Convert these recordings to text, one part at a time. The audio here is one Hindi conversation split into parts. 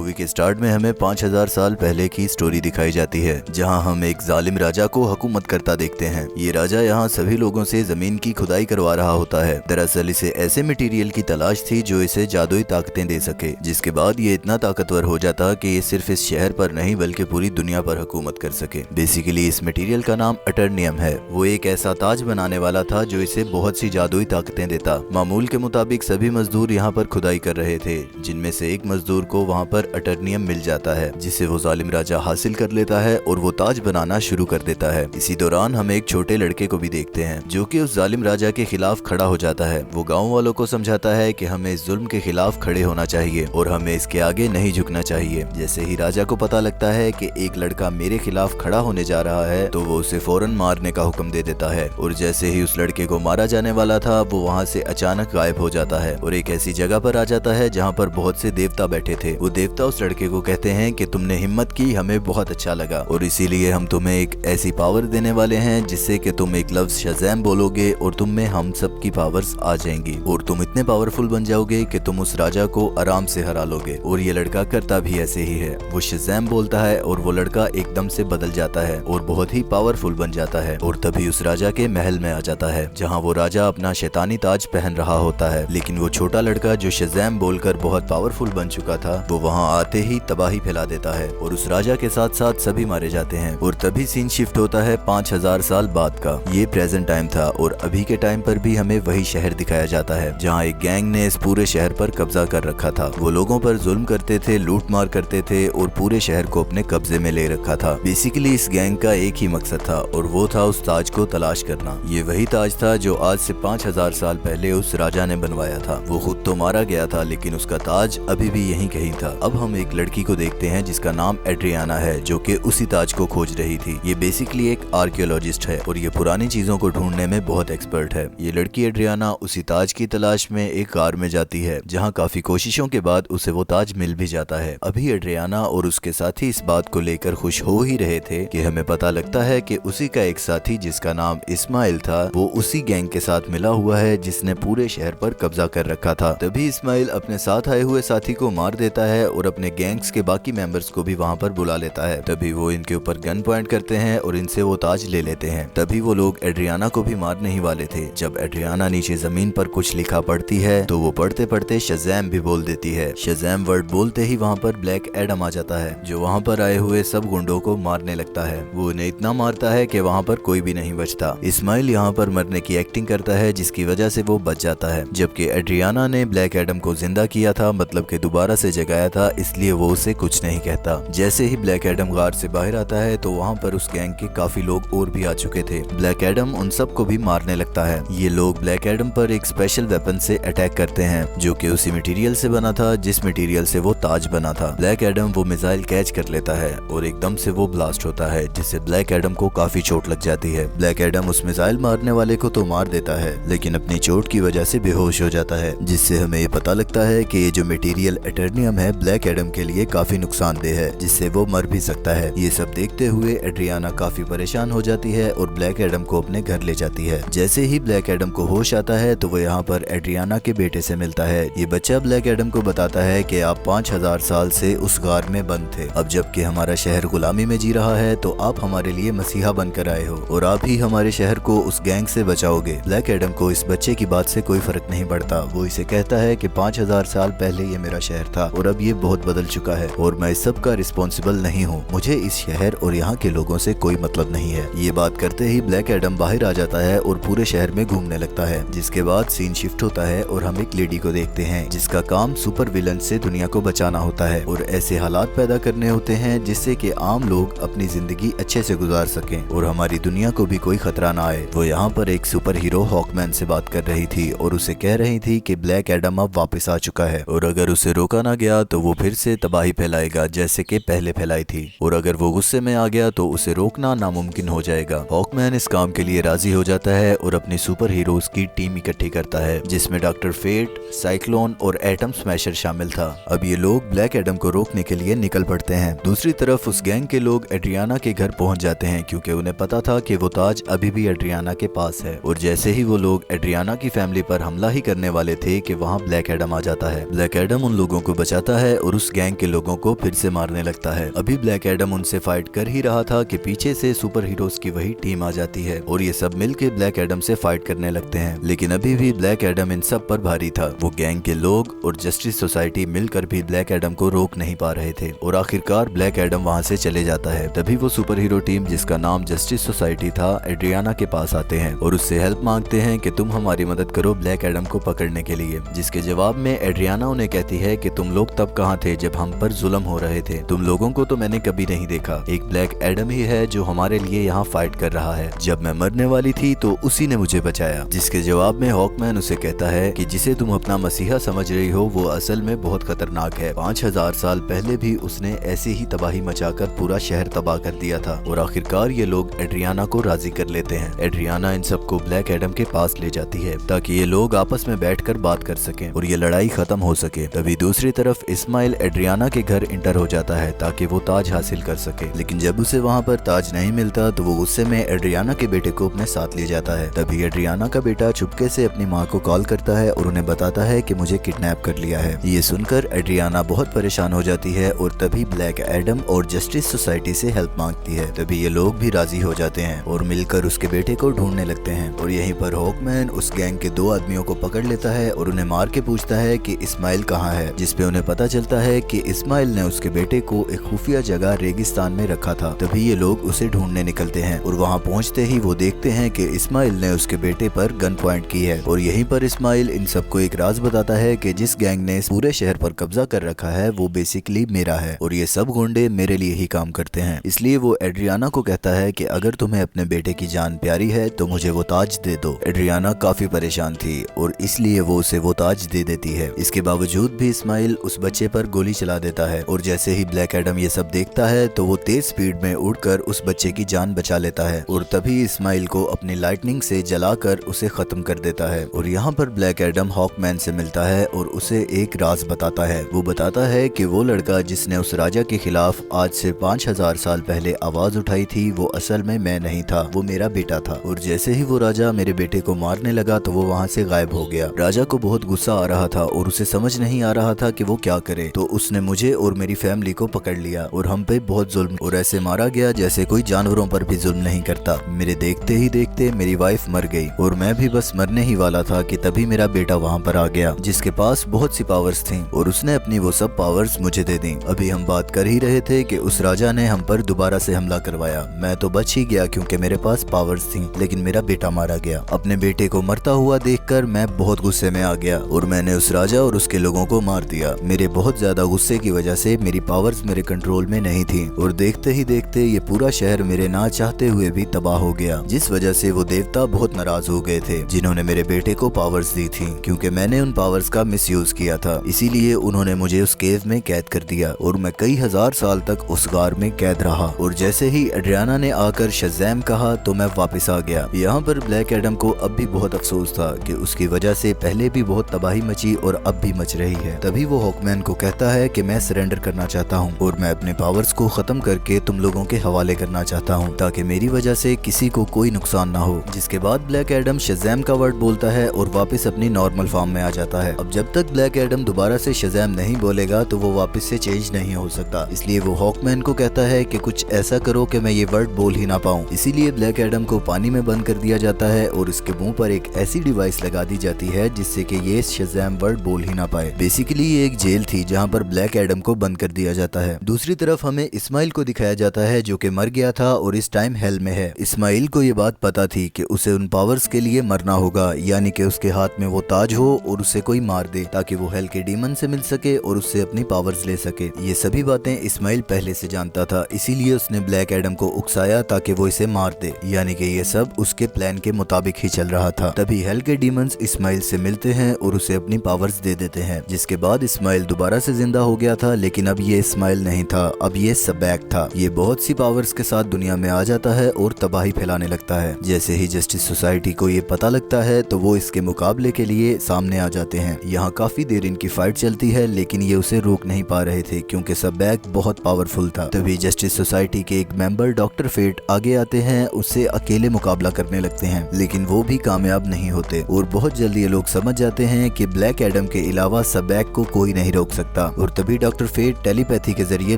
मूवी के स्टार्ट में हमें 5000 साल पहले की स्टोरी दिखाई जाती है, जहां हम एक जालिम राजा को हुकूमत करता देखते हैं। ये राजा यहाँ सभी लोगों से जमीन की खुदाई करवा रहा होता है। दरअसल इसे ऐसे मटेरियल की तलाश थी जो इसे जादुई ताकतें दे सके, जिसके बाद ये इतना ताकतवर हो जाता कि ये सिर्फ इस शहर पर नहीं बल्कि पूरी दुनिया पर हुकूमत कर सके। बेसिकली इस मटेरियल का नाम अटर्नियम है। वो एक ऐसा ताज बनाने वाला था जो इसे बहुत सी जादुई ताकतें देता। मामूल के मुताबिक सभी मजदूर यहाँ पर खुदाई कर रहे थे, जिनमें से एक मजदूर को वहाँ पर अटर्नियम मिल जाता है, जिसे वो जालिम राजा हासिल कर लेता है और वो ताज बनाना शुरू कर देता है। इसी दौरान हम एक छोटे लड़के को भी देखते हैं जो कि उस जालिम राजा के खिलाफ खड़ा हो जाता है। वो गाँव वालों को समझाता है कि हमें इस जुल्म के खिलाफ खड़े होना चाहिए और हमें इसके आगे नहीं झुकना चाहिए। जैसे ही राजा को पता लगता है कि एक लड़का मेरे खिलाफ खड़ा होने जा रहा है तो वो उसे फौरन मारने का हुक्म दे देता है, और जैसे ही उस लड़के को मारा जाने वाला था वो वहाँ से अचानक गायब हो जाता है और एक ऐसी जगह पर आ जाता है जहाँ पर बहुत से देवता बैठे थे। वो देवता उस लड़के को कहते हैं कि तुमने हिम्मत की, हमें बहुत अच्छा लगा और इसीलिए हम तुम्हें एक ऐसी पावर देने वाले हैं जिससे कि तुम एक लफ्ज शज़ैम बोलोगे और तुम में हम सब की पावर्स आ जाएंगी और तुम इतने पावरफुल बन जाओगे कि तुम उस राजा को आराम से हरा लोगे। और ये लड़का करता भी ऐसे ही है। वो शज़ैम बोलता है और वो लड़का एकदम से बदल जाता है और बहुत ही पावरफुल बन जाता है और तभी उस राजा के महल में आ जाता है, जहाँ वो राजा अपना शैतानी ताज पहन रहा होता है। लेकिन वो छोटा लड़का जो शज़ैम बोलकर बहुत पावरफुल बन चुका था, वो वहाँ आते ही तबाही फैला देता है और उस राजा के साथ साथ सभी मारे जाते हैं। और तभी सीन शिफ्ट होता है 5000 साल बाद का। ये प्रेजेंट टाइम था और अभी के टाइम पर भी हमें वही शहर दिखाया जाता है, जहाँ एक गैंग ने इस पूरे शहर पर कब्जा कर रखा था। वो लोगों पर जुल्म करते थे, लूट मार करते थे और पूरे शहर को अपने कब्जे में ले रखा था। बेसिकली इस गैंग का एक ही मकसद था और वो था उस ताज को तलाश करना। ये वही ताज था जो आज से 5000 साल पहले उस राजा ने बनवाया था। वो खुद तो मारा गया था लेकिन उसका ताज अभी भी यहीं कहीं था। अब हम एक लड़की को देखते हैं जिसका नाम एड्रियाना है, जो कि उसी ताज को खोज रही थी। ये बेसिकली एक आर्कियोलॉजिस्ट है और ये पुरानी चीजों को ढूंढने में बहुत एक्सपर्ट है। ये लड़की एड्रियाना उसी ताज की तलाश में एक कार में जाती है, जहाँ काफी कोशिशों के बाद उसे वो ताज मिल भी जाता है। अभी एड्रियाना और उसके साथी इस बात को लेकर खुश हो ही रहे थे कि हमें पता लगता है कि उसी का एक साथी जिसका नाम इस्माइल था, वो उसी गैंग के साथ मिला हुआ है जिसने पूरे शहर पर कब्जा कर रखा था। तभी इस्माइल अपने साथ आए हुए साथी को मार देता है और अपने गैंग्स के बाकी मेंबर्स को भी वहाँ पर बुला लेता है। तभी वो इनके ऊपर गन पॉइंट करते हैं और इनसे वो ताज ले लेते हैं। तभी वो लोग एड्रियाना को भी मारने ही वाले थे। जब एड्रियाना नीचे जमीन पर कुछ लिखा पढ़ती है तो वो पढ़ते पढ़ते शज़ैम भी बोल देती है। शज़ैम वर्ड बोलते ही वहाँ पर ब्लैक एडम आ जाता है, जो वहाँ पर आए हुए सब गुंडों को मारने लगता है। वो उन्हें इतना मारता है कि वहाँ पर कोई भी नहीं बचता। इस्माइल यहाँ पर मरने की एक्टिंग करता है जिसकी वजह से वो बच जाता है, जबकि एड्रियाना ने ब्लैक एडम को जिंदा किया था, मतलब कि दोबारा से जगाया था, इसलिए वो उसे कुछ नहीं कहता। जैसे ही ब्लैक एडम गार से बाहर आता है तो वहाँ पर उस गैंग के काफी लोग और भी आ चुके थे। ब्लैक एडम उन सबको भी मारने लगता है। ये लोग ब्लैक एडम पर एक स्पेशल वेपन से अटैक करते हैं जो कि उसी मटेरियल से बना था जिस मटेरियल से वो ताज बना था। ब्लैक एडम वो मिसाइल कैच कर लेता है और एकदम से वो ब्लास्ट होता है, जिससे ब्लैक एडम को काफी चोट लग जाती है। ब्लैक एडम उस मिसाइल मारने वाले को तो मार देता है लेकिन अपनी चोट की वजह से बेहोश हो जाता है, जिससे हमें ये पता लगता है कि ये जो मटेरियल एटर्नियम है ब्लैक एडम के लिए काफी नुकसानदेह है, जिससे वो मर भी सकता है। ये सब देखते हुए एड्रियाना काफी परेशान हो जाती है और ब्लैक एडम को अपने घर ले जाती है। जैसे ही ब्लैक एडम को होश आता है तो वो यहाँ पर एड्रियाना के बेटे से मिलता है। ये बच्चा ब्लैक एडम को बताता है कि आप 5000 साल से उस गार में बंद थे। अब जबकि हमारा शहर गुलामी में जी रहा है तो आप हमारे लिए मसीहा बनकर आए हो और आप ही हमारे शहर को उस गैंग से बचाओगे। ब्लैक एडम को इस बच्चे की बात से कोई फर्क नहीं पड़ता। वो इसे कहता है कि 5000 साल पहले ये मेरा शहर था और अब ये बहुत बदल चुका है और मैं इस सब का रिस्पॉन्सिबल नहीं हूँ। मुझे इस शहर और यहाँ के लोगों से कोई मतलब नहीं है। ये बात करते ही ब्लैक एडम बाहर आ जाता है और पूरे शहर में घूमने लगता है। जिसके बाद सीन शिफ्ट होता है और हम एक लेडी को देखते हैं जिसका काम सुपर विलन से दुनिया को बचाना होता है और ऐसे हालात पैदा करने होते हैं जिससे कि आम लोग अपनी जिंदगी अच्छे से गुजार सकें और हमारी दुनिया को भी कोई खतरा ना आए। वो यहाँ पर एक सुपर हीरो हॉकमैन से बात कर रही थी और उसे कह रही थी कि ब्लैक एडम अब वापस आ चुका है और अगर उसे रोका ना गया तो वो फिर से तबाही फैलाएगा जैसे कि पहले फैलाई थी, और अगर वो गुस्से में आ गया तो उसे रोकना नामुमकिन हो जाएगा। हॉकमैन इस काम के लिए राजी हो जाता है और अपनी सुपर हीरोज की टीम इकट्ठी करता है जिसमें डॉक्टर फेट, साइक्लोन और एटम स्मैशर शामिल था। अब ये लोग ब्लैक एडम को रोकने के लिए निकल पड़ते हैं। दूसरी तरफ उस गैंग के लोग एड्रियाना के घर पहुंच जाते हैं क्योंकि उन्हें पता था कि वो ताज अभी भी एड्रियाना के पास है, और जैसे ही वो लोग एड्रियाना की फैमिली पर हमला ही करने वाले थे कि वहाँ ब्लैक एडम आ जाता है। ब्लैक एडम उन लोगों को बचाता है और और उस गैंग के लोगों को फिर से मारने लगता है। अभी ब्लैक एडम उनसे फाइट कर ही रहा था कि पीछे से सुपर हीरोज की वही टीम आ जाती है और ये सब मिलके ब्लैक एडम से फाइट करने लगते हैं। लेकिन अभी भी ब्लैक एडम इन सब पर भारी था। वो गैंग के लोग और जस्टिस सोसाइटी मिलकर भी ब्लैक एडम को रोक नहीं पा रहे थे और आखिरकार ब्लैक एडम वहाँ से चले जाता है। तभी वो सुपर हीरो टीम जिसका नाम जस्टिस सोसाइटी था एड्रियाना के पास आते हैं और उससे हेल्प मांगते हैं कि तुम हमारी मदद करो ब्लैक एडम को पकड़ने के लिए। जिसके जवाब में एड्रियाना उन्हें कहती है कि तुम लोग तब कहाँ थे जब हम पर जुल्म हो रहे थे, तुम लोगों को तो मैंने कभी नहीं देखा, एक ब्लैक एडम ही है जो हमारे लिए यहाँ फाइट कर रहा है। जब मैं मरने वाली थी तो उसी ने मुझे बचाया। जिसके जवाब में हॉकमैन उसे कहता है कि जिसे तुम अपना मसीहा समझ रही हो वो असल में बहुत खतरनाक है। 5000 साल पहले भी उसने ऐसे ही तबाही मचाकर पूरा शहर तबाह कर दिया था। और आखिरकार ये लोग एड्रियाना को राजी कर लेते हैं। एड्रियाना इन सबको ब्लैक एडम के पास ले जाती है ताकि ये लोग आपस में बैठकर बात कर सकें और ये लड़ाई खत्म हो सके। तभी दूसरी तरफ इस्माइल एड्रियाना के घर इंटर हो जाता है ताकि वो ताज हासिल कर सके। लेकिन जब उसे वहाँ पर ताज नहीं मिलता तो वो गुस्से में एड्रियाना के बेटे को अपने साथ ले जाता है। तभी एड्रियाना का बेटा चुपके से अपनी माँ को कॉल करता है और उन्हें बताता है कि मुझे किडनैप कर लिया है। ये सुनकर एड्रियाना बहुत परेशान हो जाती है और तभी ब्लैक एडम और जस्टिस सोसाइटी से हेल्प मांगती है। तभी ये लोग भी राजी हो जाते हैं और मिलकर उसके बेटे को ढूंढने लगते हैं। और यहीं पर हॉकमैन उस गैंग के 2 आदमियों को पकड़ लेता है और उन्हें मार के पूछता है कि इस्माइल कहाँ है। जिसपे उन्हें पता चलता है कि इस्माइल ने उसके बेटे को एक खुफिया जगह रेगिस्तान में रखा था। तभी ये लोग उसे ढूंढने निकलते हैं और वहाँ पहुँचते ही वो देखते हैं कि इस्माइल ने उसके बेटे पर गन पॉइंट की है। और यहीं पर इस्माइल इन सबको एक राज बताता है कि जिस गैंग ने पूरे शहर पर कब्जा कर रखा है वो बेसिकली मेरा है और ये सब गुंडे मेरे लिए ही काम करते हैं। इसलिए वो एड्रियाना को कहता है कि अगर तुम्हें अपने बेटे की जान प्यारी है तो मुझे वो ताज दे दो। एड्रियाना काफी परेशान थी और इसलिए वो उसे वो ताज दे देती है। इसके बावजूद भी इस्माइल उस बच्चे पर गोली चला देता है और जैसे ही ब्लैक एडम ये सब देखता है तो वो तेज स्पीड में उड़कर उस बच्चे की जान बचा लेता है और तभी इस्माइल को अपनी लाइटनिंग से जलाकर उसे खत्म कर देता है। और यहाँ पर ब्लैक एडम हॉकमैन से मिलता है और उसे एक राज बताता है। वो बताता है कि वो लड़का जिसने उस राजा के खिलाफ आज से 5000 साल पहले आवाज उठाई थी वो असल में मैं नहीं था, वो मेरा बेटा था। और जैसे ही वो राजा मेरे बेटे को मारने लगा तो वो वहाँ से गायब हो गया। राजा को बहुत गुस्सा आ रहा था और उसे समझ नहीं आ रहा था कि वो क्या करे, तो उसने मुझे और मेरी फैमिली को पकड़ लिया और हम पे बहुत जुल्म और ऐसे मारा गया जैसे कोई जानवरों पर भी जुल्म नहीं करता। मेरे देखते ही देखते मेरी वाइफ मर गई और मैं भी बस मरने ही वाला था कि तभी मेरा बेटा वहाँ पर आ गया जिसके पास बहुत सी पावर्स थी और उसने अपनी वो सब पावर्स मुझे दे दी। अभी हम बात कर ही रहे थे कि उस राजा ने हम पर दोबारा से हमला करवाया। मैं तो बच ही गया क्योंकि मेरे पास पावर्स थी, लेकिन मेरा बेटा मारा गया। अपने बेटे को मरता हुआ देखकर मैं बहुत गुस्से में आ गया और मैंने उस राजा और उसके लोगों को मार दिया। मेरे बहुत ज्यादा गुस्से की वजह से मेरी पावर्स मेरे कंट्रोल में नहीं थी और देखते ही देखते ये पूरा शहर मेरे ना चाहते हुए भी तबाह हो गया, जिस वजह से वो देवता बहुत नाराज हो गए थे जिन्होंने मेरे बेटे को पावर्स दी थी क्योंकि मैंने उन पावर्स का मिसयूज किया था। इसीलिए उन्होंने मुझे उस केव में कैद कर दिया और मैं कई हजार साल तक उस गार में कैद रहा। और जैसे ही एड्रियाना ने आकर शज़ैम कहा तो मैं वापस आ गया। यहाँ पर ब्लैक एडम को अब भी बहुत अफसोस था कि उसकी वजह से पहले भी बहुत तबाही मची और अब भी मच रही है। तभी वो हॉकमैन को कहता है कि मैं सरेंडर करना चाहता हूँ और मैं अपने पावर्स को खत्म करके तुम लोगों के हवाले करना चाहता हूँ ताकि मेरी वजह से किसी को कोई नुकसान ना हो। जिसके बाद ब्लैक एडम शज़ैम का वर्ड बोलता है और वापस अपनी नॉर्मल फॉर्म में आ जाता है। अब जब तक ब्लैक एडम दोबारा से शज़ैम नहीं बोलेगा तो वो वापस से चेंज नहीं हो सकता। इसलिए वो हॉकमैन को कहता है कि कुछ ऐसा करो कि मैं ये वर्ड बोल ही ना पाऊँ। इसीलिए ब्लैक एडम को पानी में बंद कर दिया जाता है और उसके मुंह पर एक ऐसी डिवाइस लगा दी जाती है जिससे कि ये शज़ैम वर्ड बोल ही ना पाए। बेसिकली ये एक जेल थी जहाँ पर ब्लैक एडम को बंद कर दिया जाता है। दूसरी तरफ हमें इस्माइल को दिखाया जाता है जो कि मर गया था और इस टाइम हेल में है। इस्माइल को ये बात पता थी कि उसे उन पावर्स के लिए मरना होगा, यानी कि उसके हाथ में वो ताज हो और उसे कोई मार दे ताकि वो हेल के डीमन से मिल सके और उससे अपनी पावर्स ले सके। ये सभी बातें इस्माइल पहले से जानता था, इसीलिए उसने ब्लैक एडम को उकसाया ताकि वो इसे मार दे, यानी कि ये सब उसके प्लान के मुताबिक ही चल रहा था। तभी हेल के डीमंस इस्माइल से मिलते हैं और उसे अपनी पावर्स दे देते हैं, जिसके बाद इस्माइल दोबारा से जिंदा हो गया था। लेकिन अब ये इस्माइल नहीं था, अब ये सबैक था। ये बहुत सी पावर्स के साथ दुनिया में आ जाता है और तबाही फैलाने लगता है। जैसे ही जस्टिस सोसाइटी को ये पता लगता है तो वो इसके मुकाबले के लिए सामने आ जाते हैं। यहाँ काफी देर इनकी फाइट चलती है लेकिन ये उसे रोक नहीं पा रहे थे क्योंकि सबैक बहुत पावरफुल था। तभी जस्टिस सोसाइटी के एक मेंबर डॉक्टर फेट आगे आते हैं, उससे अकेले मुकाबला करने लगते हैं लेकिन वो भी कामयाब नहीं होते और बहुत जल्दी ये लोग समझ जाते हैं कि ब्लैक एडम के अलावा सबैक को कोई नहीं रोक सकता। सकता। और तभी डॉक्टर फेट टेलीपैथी के जरिए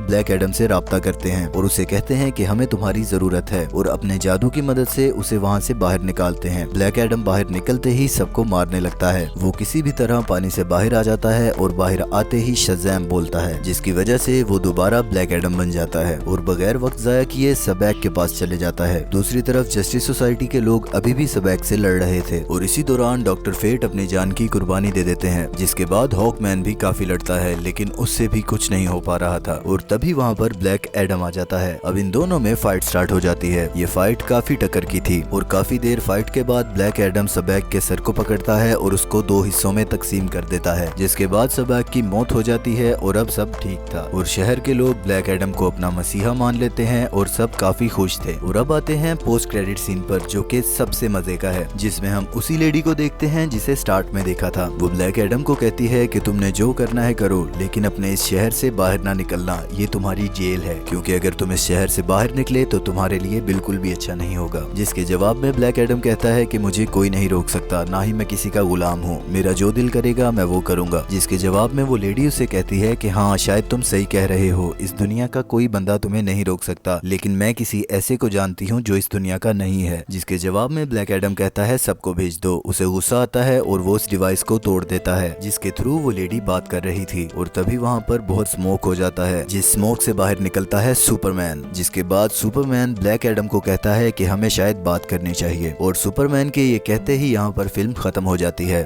ब्लैक एडम से राब्ता करते हैं और उसे कहते हैं कि हमें तुम्हारी जरूरत है, और अपने जादू की मदद से उसे वहाँ से बाहर निकालते हैं। ब्लैक एडम बाहर निकलते ही सबको मारने लगता है। वो किसी भी तरह पानी से बाहर आ जाता है और बाहर आते ही शज़ैम बोलता है, जिसकी वजह से वो दोबारा ब्लैक एडम बन जाता है और बगैर वक्त जाया किए सबैक के पास चले जाता है। दूसरी तरफ जस्टिस सोसाइटी के लोग अभी भी सबैक से लड़ रहे थे और इसी दौरान डॉक्टर फेट अपनी जान की कुर्बानी दे देते हैं, जिसके बाद हॉकमैन भी काफी लड़ता है, लेकिन उससे भी कुछ नहीं हो पा रहा था। और तभी वहाँ पर ब्लैक एडम आ जाता है। अब इन दोनों में फाइट स्टार्ट हो जाती है। ये फाइट काफी टक्कर की थी और काफी देर फाइट के बाद ब्लैक एडम सबैक के सर को पकड़ता है और उसको दो हिस्सों में तकसीम कर देता है, जिसके बाद सबैक की मौत हो जाती है और अब सब ठीक था और शहर के लोग ब्लैक एडम को अपना मसीहा मान लेते हैं और सब काफी खुश थे। और अब आते हैं पोस्ट क्रेडिट सीन पर, जो कि सबसे मजे का है, जिसमें हम उसी लेडी को देखते हैं जिसे स्टार्ट में देखा था। वो ब्लैक एडम को कहती है कि तुमने जो करना है करो, लेकिन अपने इस शहर से बाहर ना निकलना, ये तुम्हारी जेल है, क्योंकि अगर तुम इस शहर से बाहर निकले तो तुम्हारे लिए बिल्कुल भी अच्छा नहीं होगा। जिसके जवाब में ब्लैक एडम कहता है कि मुझे कोई नहीं रोक सकता, ना ही मैं किसी का गुलाम हूँ, मेरा जो दिल करेगा मैं वो करूंगा। जिसके जवाब में वो लेडी उसे कहती है कि हाँ शायद तुम सही कह रहे हो, इस दुनिया का कोई बंदा तुम्हें नहीं रोक सकता, लेकिन मैं किसी ऐसे को जानती हूँ जो इस दुनिया का नहीं है। जिसके जवाब में ब्लैक एडम कहता है सबको भेज दो। उसे गुस्सा आता है और वो उस डिवाइस को तोड़ देता है जिसके थ्रू वो लेडी बात कर रही थी। और तभी वहाँ पर बहुत स्मोक हो जाता है, जिस स्मोक से बाहर निकलता है सुपरमैन। जिसके बाद सुपरमैन ब्लैक एडम को कहता है कि हमें शायद बात करनी चाहिए, और सुपरमैन के ये कहते ही यहाँ पर फिल्म खत्म हो जाती है।